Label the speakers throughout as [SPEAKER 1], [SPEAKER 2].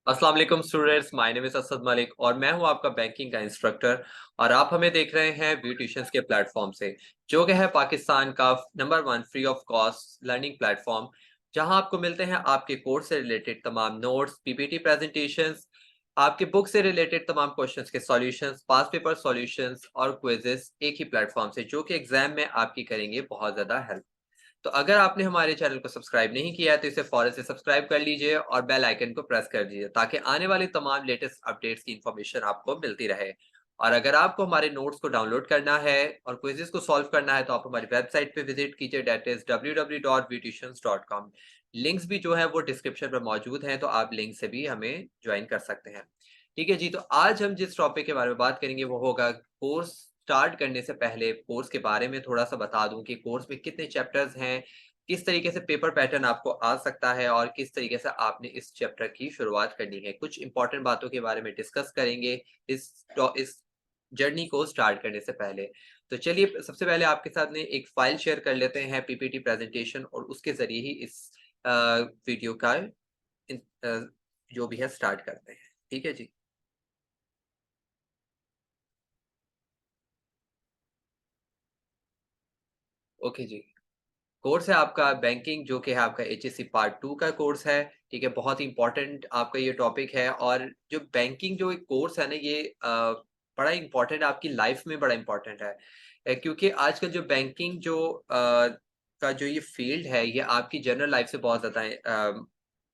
[SPEAKER 1] अस्सलाम वालेकुम students, my name is Asad Malik और मैं हूं आपका बैंकिंग का इंस्ट्रक्टर। और आप हमें देख रहे हैं व्यू ट्यूशंस के प्लेटफॉर्म से, जो कि है पाकिस्तान का number 1 free of cost learning platform, जहां आपको मिलते हैं आपके कोर्स से रिलेटेड तमाम नोट्स, पीपीटी प्रेजेंटेशंस, आपके बुक से रिलेटेड तमाम क्वेश्चंस के सॉल्यूशंस, पास्ट पेपर सॉल्यूशंस और क्विजेस एक ही प्लेटफॉर्म से, जो कि एग्जाम में आपकी करेंगे बहुत ज़्यादा हेल्प। तो अगर आपने हमारे चैनल को सब्सक्राइब नहीं किया है तो इसे फौरन से सब्सक्राइब कर लीजिए और बेल आइकन को प्रेस कर दीजिए, ताकि आने वाली तमाम लेटेस्ट अपडेट्स की इंफॉर्मेशन आपको मिलती रहे। और अगर आपको हमारे नोट्स को डाउनलोड करना है और क्विज़ेस को सॉल्व करना है तो आप हमारी वेबसाइट पे विजिट कीजिए, दैट इज www.vtuitions.com। लिंक्स भी जो है वो डिस्क्रिप्शन पर मौजूद हैं, तो आप लिंक से भी हमें ज्वाइन कर सकते हैं। ठीक है जी, तो आज हम जिस टॉपिक के बारे में बात करेंगे वो होगा कोर्स स्टार्ट करने से पहले कोर्स के बारे में थोड़ा सा बता दूं कि कोर्स में कितने चैप्टर्स हैं, किस तरीके से पेपर पैटर्न आपको आ सकता है और किस तरीके से आपने इस चैप्टर की शुरुआत करनी है। कुछ इंपॉर्टेंट बातों के बारे में डिस्कस करेंगे इस जर्नी को स्टार्ट करने से पहले। तो चलिए सबसे पहले आपके साथ में एक फाइल शेयर कर लेते हैं, पीपीटी प्रेजेंटेशन, और उसके ज़रिए ही इस वीडियो का जो भी है स्टार्ट करते हैं। ठीक है जी? ओके जी। कोर्स है आपका बैंकिंग, जो कि है आपका एचएससी पार्ट 2 का कोर्स है। ठीक है? बहुत ही इम्पोर्टेंट आपका ये टॉपिक है, और जो बैंकिंग जो एक कोर्स है ना, ये बड़ा इम्पोर्टेंट आपकी लाइफ में बड़ा इम्पोर्टेंट है। क्योंकि आजकल जो बैंकिंग का जो ये फ़ील्ड है, ये आपकी जनरल लाइफ से बहुत ज़्यादा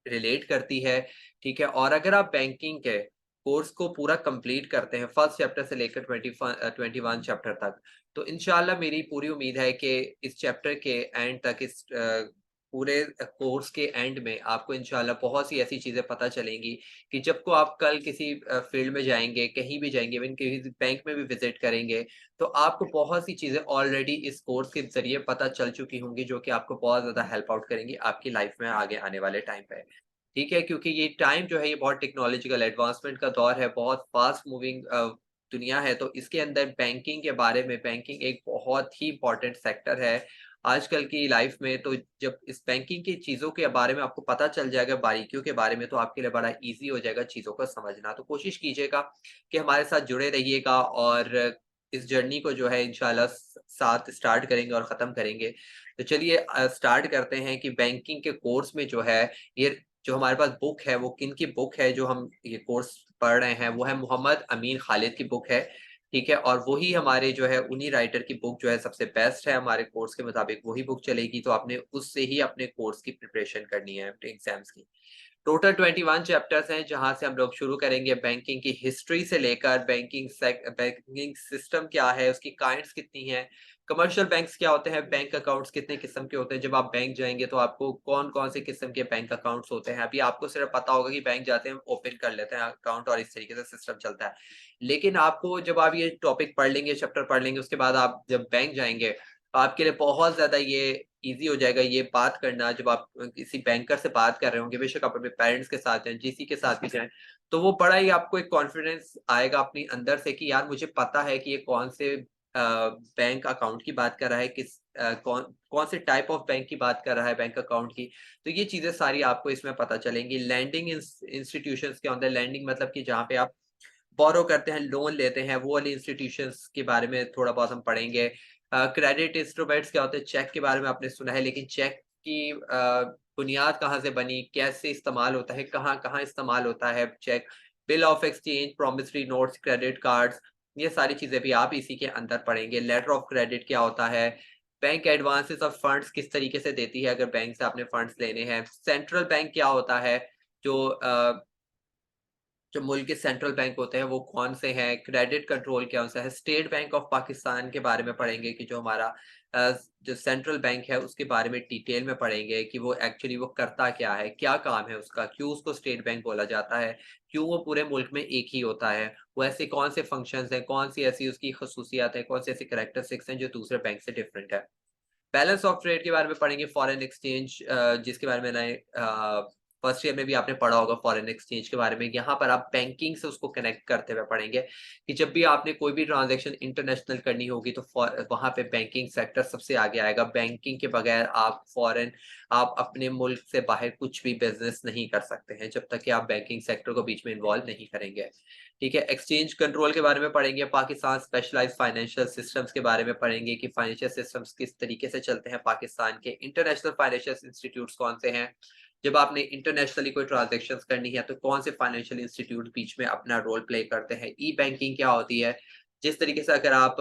[SPEAKER 1] रिलेट करती है। ठीक है? और अगर आप बैंकिंग के कोर्स को पूरा कंप्लीट करते हैं, फर्स्ट चैप्टर से लेकर 21 चैप्टर तक, तो इंशाल्लाह मेरी पूरी उम्मीद है कि इस चैप्टर के एंड तक, इस पूरे कोर्स के एंड में आपको इंशाल्लाह बहुत सी ऐसी चीज़ें पता चलेंगी कि जब को आप कल किसी फील्ड में जाएँगे, कहीं भी जाएँगे, इवन किसी बैंक में भी विज़िट करेंगे, तो आपको बहुत सी चीज़ें ऑलरेडी इस कोर्स के ज़रिए पता चल चुकी होंगी, जो कि आपको बहुत ज़्यादा हेल्प आउट करेंगी आपकी लाइफ में आगे आने वाले टाइम पे। ठीक है? क्योंकि ये टाइम जो है ये बहुत टेक्नोलॉजिकल एडवांसमेंट का दौर है, बहुत फास्ट मूविंग दुनिया है, तो इसके अंदर बैंकिंग के बारे में, बैंकिंग एक बहुत ही इम्पोर्टेंट सेक्टर है आजकल की लाइफ में। तो जब इस बैंकिंग की चीज़ों के बारे में आपको पता चल जाएगा, बारीकियों के बारे में, तो आपके लिए बड़ा ईज़ी हो जाएगा चीज़ों को समझना। तो कोशिश कीजिएगा कि हमारे साथ जुड़े रहिएगा और इस जर्नी को जो है इंशाल्लाह साथ स्टार्ट करेंगे और ख़त्म करेंगे। तो चलिए स्टार्ट करते हैं कि बैंकिंग के कोर्स में जो है, ये जो हमारे पास बुक है वो किन की बुक है, जो हम ये कोर्स पढ़ रहे हैं, वो है मोहम्मद अमीन खालिद की बुक है। ठीक है? और वही हमारे जो है उन्हीं राइटर की बुक जो है सबसे बेस्ट है, हमारे कोर्स के मुताबिक वही बुक चलेगी, तो आपने उससे ही अपने कोर्स की प्रिपरेशन करनी है अपने एग्ज़ाम्स की। टोटल 21 चैप्टर्स हैं, जहाँ से हम लोग शुरू करेंगे बैंकिंग की हिस्ट्री से लेकर बैंकिंग सिस्टम क्या है, उसकी काइंड्स कितनी हैं, कमर्शियल बैंक्स क्या होते हैं, बैंक अकाउंट्स कितने किस्म के होते हैं, जब आप बैंक जाएँगे तो आपको कौन-कौन से किस्म के बैंक अकाउंट्स होते हैं। अभी आपको सिर्फ पता होगा कि बैंक जाते हैं, ओपन कर लेते हैं अकाउंट और इस तरीके से सिस्टम चलता है। लेकिन आपको जब आप ये टॉपिक पढ़ लेंगे, चैप्टर पढ़ लेंगे, उसके बाद आप जब बैंक जाएँगे, तो आपके लिए बहुत ज़्यादा ये ईज़ी हो जाएगा ये बात करना, जब आप किसी बैंकर से बात कर रहे होंगे, बेशक आप अपने पेरेंट्स के साथ जाएँ, जीसी के साथ भी जाएँ, तो वो बड़ा ही आपको एक कॉन्फिडेंस आएगा अपने अंदर से कि यार मुझे पता है कि ये कौन से बैंक अकाउंट की बात कर रहा है, कौन कौन से टाइप ऑफ बैंक की बात कर रहा है बैंक अकाउंट की। तो ये चीज़ें सारी आपको इसमें पता चलेंगी। लैंडिंग इंस्टीट्यूशंस क्या होता है, लैंडिंग मतलब कि जहाँ पे आप बोरो करते हैं, लोन लेते हैं, वो वाली इंस्टीट्यूशंस के बारे में थोड़ा बहुत हम पढ़ेंगे। क्रेडिट इंस्ट्रूमेंट्स क्या होते हैं, चेक के बारे में आपने सुना है, लेकिन चेक की बुनियाद कहाँ से बनी, कैसे इस्तेमाल होता है, कहाँ-कहाँ इस्तेमाल होता है cheque, bill of exchange, promissory notes, credit cards, ये सारी चीज़ें भी आप इसी के अंदर पढ़ेंगे। लेटर ऑफ क्रेडिट क्या होता है, बैंक एडवांसेस ऑफ फंड्स किस तरीके से देती है अगर बैंक से आपने फंड्स लेने हैं, सेंट्रल बैंक क्या होता है, जो जो मुल्क के सेंट्रल बैंक होते हैं वो कौन से हैं, क्रेडिट कंट्रोल क्या होता है, स्टेट बैंक ऑफ पाकिस्तान के बारे में पढ़ेंगे कि जो हमारा जो सेंट्रल बैंक है उसके बारे में डिटेल में पढ़ेंगे कि वो एक्चुअली वो करता क्या है, क्या काम है उसका, क्यों उसको स्टेट बैंक बोला जाता है, क्यों वो पूरे मुल्क में एक ही होता है, वो ऐसे कौन से फंक्शंस हैं, कौन सी ऐसी उसकी खसूसियात है, कौन से ऐसे कैरेक्टरिस्टिक्स हैं जो दूसरे बैंक से डिफरेंट है। बैलेंस ऑफ ट्रेड के बारे में पढ़ेंगे, फॉरेन एक्सचेंज जिसके बारे में मैंने फर्स्ट ईयर में भी आपने पढ़ा होगा फॉरेन एक्सचेंज के बारे में। यहाँ पर आप बैंकिंग से उसको कनेक्ट करते हुए पढ़ेंगे कि जब भी आपने कोई भी ट्रांजैक्शन इंटरनेशनल करनी होगी तो वहाँ पे बैंकिंग सेक्टर सबसे आगे आएगा। बैंकिंग के बगैर आप अपने मुल्क से बाहर कुछ भी बिजनेस नहीं कर सकते हैं जब तक कि आप बैंकिंग सेक्टर को बीच में इन्वॉल्व नहीं करेंगे। ठीक है, एक्सचेंज कंट्रोल के बारे में पढ़ेंगे, पाकिस्तान स्पेशलाइज्ड फाइनेंशियल सिस्टम्स के बारे में पढ़ेंगे कि फाइनेंशियल सिस्टम्स किस तरीके से चलते हैं पाकिस्तान के, इंटरनेशनल फाइनेंशियल इंस्टीट्यूट्स कौन से हैं, जब आपने इंटरनेशनली कोई ट्रांजैक्शंस करनी है तो कौन से फाइनेंशियल इंस्टीट्यूट बीच में अपना रोल प्ले करते हैं, ई बैंकिंग क्या होती है। जिस तरीके से अगर आप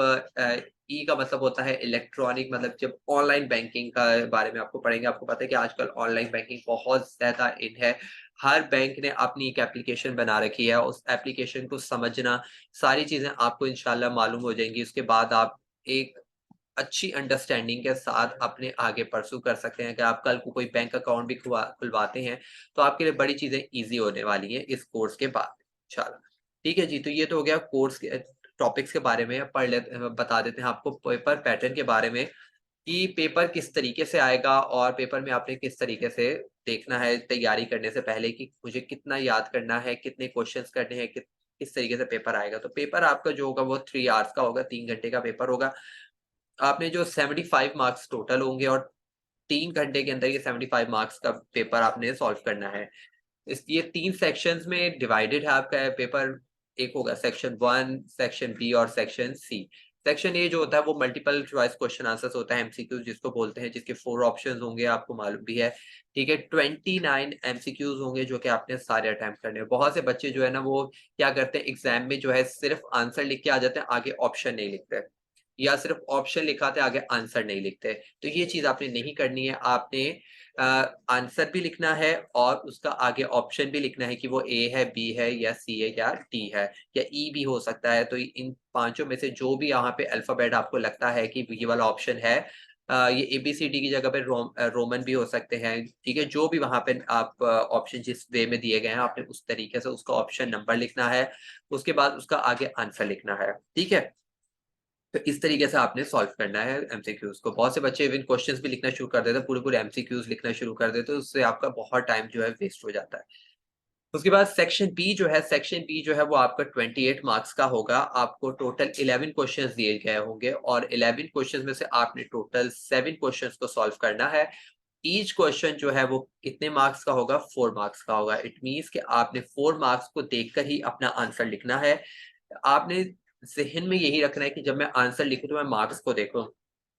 [SPEAKER 1] ई का मतलब होता है इलेक्ट्रॉनिक, मतलब जब ऑनलाइन बैंकिंग का बारे में आपको पढ़ेंगे, आपको पता है कि आजकल ऑनलाइन बैंकिंग बहुत ज्यादा इन है। हर बैंक ने अपनी एक एप्लीकेशन बना रखी है, उस एप्लीकेशन को समझना, सारी चीजें आपको इंशाल्लाह मालूम हो जाएंगी। उसके बाद आप एक अच्छी अंडरस्टैंडिंग के साथ अपने आगे परस्यू कर सकते हैं। अगर आप कल को कोई बैंक अकाउंट भी खुलवाते हैं तो आपके लिए बड़ी चीजें ईज़ी होने वाली हैं इस कोर्स के बाद इंशाल्लाह। ठीक है जी, तो ये तो हो गया कोर्स के टॉपिक्स के बारे में। बता देते हैं आपको पेपर पैटर्न के बारे में कि पेपर किस तरीके से आएगा और पेपर में आपने किस तरीके से देखना है तैयारी करने से पहले कि मुझे कितना याद करना है, कितने क्वेश्चंस करने हैं, किस तरीके से पेपर आएगा। तो पेपर आपका जो होगा वो 3 आवर्स का होगा, 3 घंटे का पेपर होगा। आपने जो 75 मार्क्स टोटल होंगे और 3 घंटे के अंदर ये 75 मार्क्स का पेपर आपने सॉल्व करना है। ये 3 सेक्शंस में डिवाइडेड है आपका पेपर। एक होगा सेक्शन 1, सेक्शन बी और सेक्शन सी। सेक्शन ए जो होता है वो मल्टीपल चॉइस क्वेश्चन आंसर्स होता है, एमसीक्यूज जिसको बोलते हैं, जिसके 4 ऑप्शंस होंगे, आपको मालूम भी है। ठीक है, 29 एमसीक्यूज होंगे जो कि आपने सारे अटेम्प्ट करने हैं। बहुत से बच्चे जो है ना वो क्या करते हैं, एग्जाम में जो है सिर्फ आंसर लिख के आ जाते हैं, आगे ऑप्शन नहीं लिखते, या सिर्फ ऑप्शन लिखाते आगे आंसर नहीं लिखते। तो ये चीज आपने नहीं करनी है। आपने आंसर भी लिखना है और उसका आगे ऑप्शन भी लिखना है कि वो ए है, बी है या सी है या डी है या ई भी हो सकता है। तो इन पांचों में से जो भी यहाँ पे अल्फाबेट आपको लगता है कि ये वाला ऑप्शन है, ये ABCD की जगह पे रोमन भी हो सकते हैं। ठीक है, जो भी वहां पे आप ऑप्शन जिस वे में दिए गए हैं आपने उस तरीके से उसका ऑप्शन नंबर लिखना है, उसके बाद उसका आगे आंसर लिखना है। ठीक है, तो इस तरीके से आपने सॉल्व करना है एमसीक्यूज को। बहुत से बच्चे इवन क्वेश्चंस भी लिखना शुरू कर देते हैं, पूरे-पूरे एमसीक्यूज लिखना शुरू कर देते हैं, उससे आपका बहुत टाइम जो है वेस्ट हो जाता है। उसके बाद सेक्शन बी जो है वो आपका 28 मार्क्स का होगा। आपको टोटल 11 क्वेश्चंस दिए गए होंगे और 11 क्वेश्चंस में से आपने टोटल 7 क्वेश्चंस को सॉल्व करना है। ईच क्वेश्चन जो है वो कितने मार्क्स का होगा? 4 मार्क्स का होगा। इट मीन्स कि आपने 4 मार्क्स को देखकर ही अपना आंसर लिखना है। आपने ज़हन में यही रखना है कि जब मैं आंसर लिखूँ तो मैं मार्क्स को देखूँ।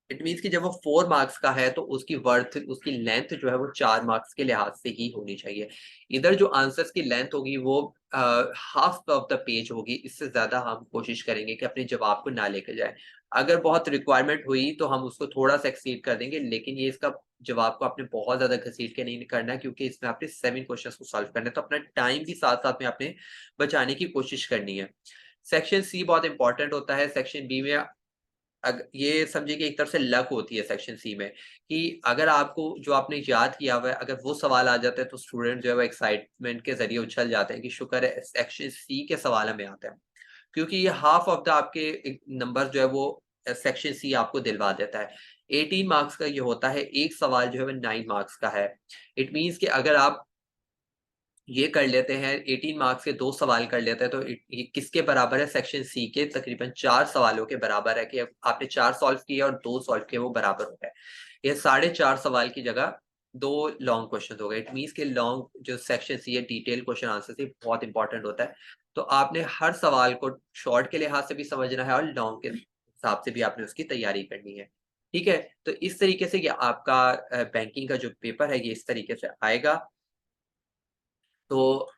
[SPEAKER 1] इट मीन्स कि जब वो 4 मार्क्स का है तो उसकी वर्थ, उसकी लेंथ जो है वो 4 मार्क्स के लिहाज से ही होनी चाहिए। इधर जो आंसर्स की लेंथ होगी वो हाफ ऑफ द पेज होगी, इससे ज़्यादा हम कोशिश करेंगे कि अपने जवाब को ना लेके जाएँ। अगर बहुत रिक्वायरमेंट हुई तो हम उसको थोड़ा-सा एक्सीड कर देंगे, लेकिन ये इसका जवाब को आपने बहुत ज़्यादा घसीट के नहीं करना है क्योंकि इसमें आपने 7 क्वेश्चन्स को सॉल्व करना है, तो अपना टाइम भी साथ-साथ में आपने बचाने की कोशिश करनी है। सेक्शन सी बहुत इंपॉर्टेंट होता है। सेक्शन बी में ये समझिए कि एक तरफ से लक होती है सेक्शन सी में, कि अगर आपको जो आपने याद किया हुआ है अगर वो सवाल आ जाता है तो स्टूडेंट जो है वो एक्साइटमेंट के ज़रिए उछल जाते हैं कि शुक्र है सेक्शन सी के सवाल हमें आते हैं। क्योंकि ये हाफ ऑफ द आपके नंबर जो है वो सेक्शन सी आपको दिलवा देता है। 18 मार्क्स का ये होता है, एक सवाल जो है वो 9 मार्क्स का है। इट मीन्स कि अगर आप ये कर लेते हैं, 18 मार्क्स के 2 सवाल कर लेते हैं तो ये किसके बराबर है? सेक्शन सी के तकरीबन 4 सवालों के बराबर है कि अब आपने 4 सॉल्व किए और 2 सॉल्व किए, वो बराबर हो गए। ये साढ़े 4 सवाल की जगह 2 लॉन्ग क्वेश्चन हो गए। इट मीन्स कि लॉन्ग जो सेक्शन सी है डिटेल क्वेश्चन आंसर से बहुत इंपॉर्टेंट होता है। तो आपने हर सवाल को शॉर्ट के लिहाज से भी समझना है और लॉन्ग के हिसाब से भी आपने उसकी तैयारी करनी है। ठीक है? तो इस तरीके से ये आपका बैंकिंग का जो पेपर है ये इस तरीके से आएगा। तो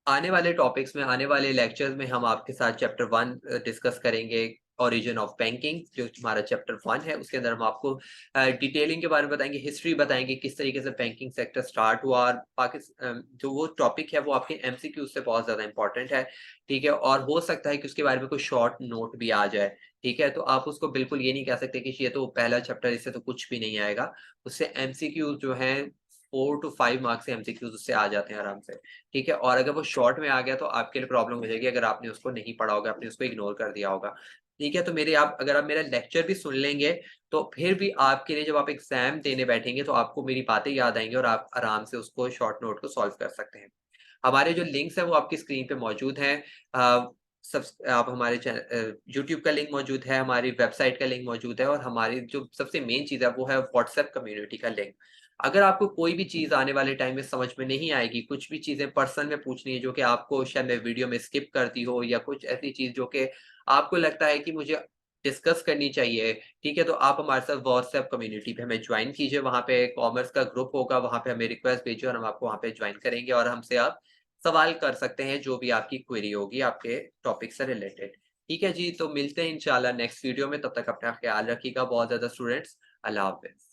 [SPEAKER 1] आने वाले टॉपिक्स में, आने वाले लेक्चर्स में हम आपके साथ चैप्टर 1 डिस्कस करेंगे, ओरिजिन ऑफ बैंकिंग जो हमारा चैप्टर 1 है। उसके अंदर हम आपको डिटेलिंग के बारे में बताएँगे, हिस्ट्री बताएँगे, किस तरीके से बैंकिंग सेक्टर स्टार्ट हुआ और जो वो टॉपिक है वो आपके एमसीक्यू से बहुत ज़्यादा इम्पोर्टेंट है, ठीक है? और हो सकता है कि उसके बारे में कोई शॉर्ट नोट भी आ जाए, ठीक है? तो आप उसको बिल्कुल ये नहीं कह सकते कि ये तो पहला चैप्टर, इससे तो कुछ भी नहीं आएगा। उससे एमसीक्यू जो हैं 4 टू 5 मार्क्स के एमसीक्यूज़ उससे आ जाते हैं आराम से। ठीक है? और अगर वो शॉर्ट में आ गया तो आपके लिए प्रॉब्लम हो जाएगी अगर आपने उसको नहीं पढ़ा होगा, आपने उसको इग्नोर कर दिया होगा। ठीक है? तो मेरे आप अगर आप मेरा लेक्चर भी सुन लेंगे, तो फिर भी आपके लिए जब आप एग्ज़ाम देने बैठेंगे, तो आपको मेरी बातें याद आएँगी और आप आराम से उसको शॉर्ट नोट को सॉल्व कर सकते हैं। हमारे जो लिंक्स हैं वो आपकी स्क्रीन पे मौजूद हैं। आप हमारे यूट्यूब का लिंक मौजूद है, हमारी वेबसाइट का लिंक मौजूद है और हमारी जो सबसे मेन चीज़ है वो है व्हाट्सएप कम्युनिटी का लिंक। अगर आपको कोई भी चीज़ आने वाले टाइम में समझ में नहीं आएगी, कुछ भी चीज़ें पर्सनल में पूछनी है जो कि आपको शायद मैं वीडियो में स्किप कर दी हो या कुछ ऐसी चीज़ जो कि आपको लगता है कि मुझे डिस्कस करनी चाहिए, ठीक है? तो आप हमारे साथ व्हाट्सएप कम्युनिटी पे हमें जॉइन कीजिए, वहाँ पे कॉमर्स का ग्रुप होगा, वहाँ पे हमें रिक्वेस्ट भेजिए और हम आपको वहाँ पे जॉइन करेंगे और हमसे आप सवाल कर सकते हैं, जो भी आपकी क्वेरी होगी आपके टॉपिक से रिलेटेड। ठीक है जी, तो मिलते हैं इंशाल्लाह नेक्स्ट वीडियो में, तब तक अपना ख्याल रखिएगा बहुत ज़्यादा स्टूडेंट्स। अल्लाह हाफ़िज़।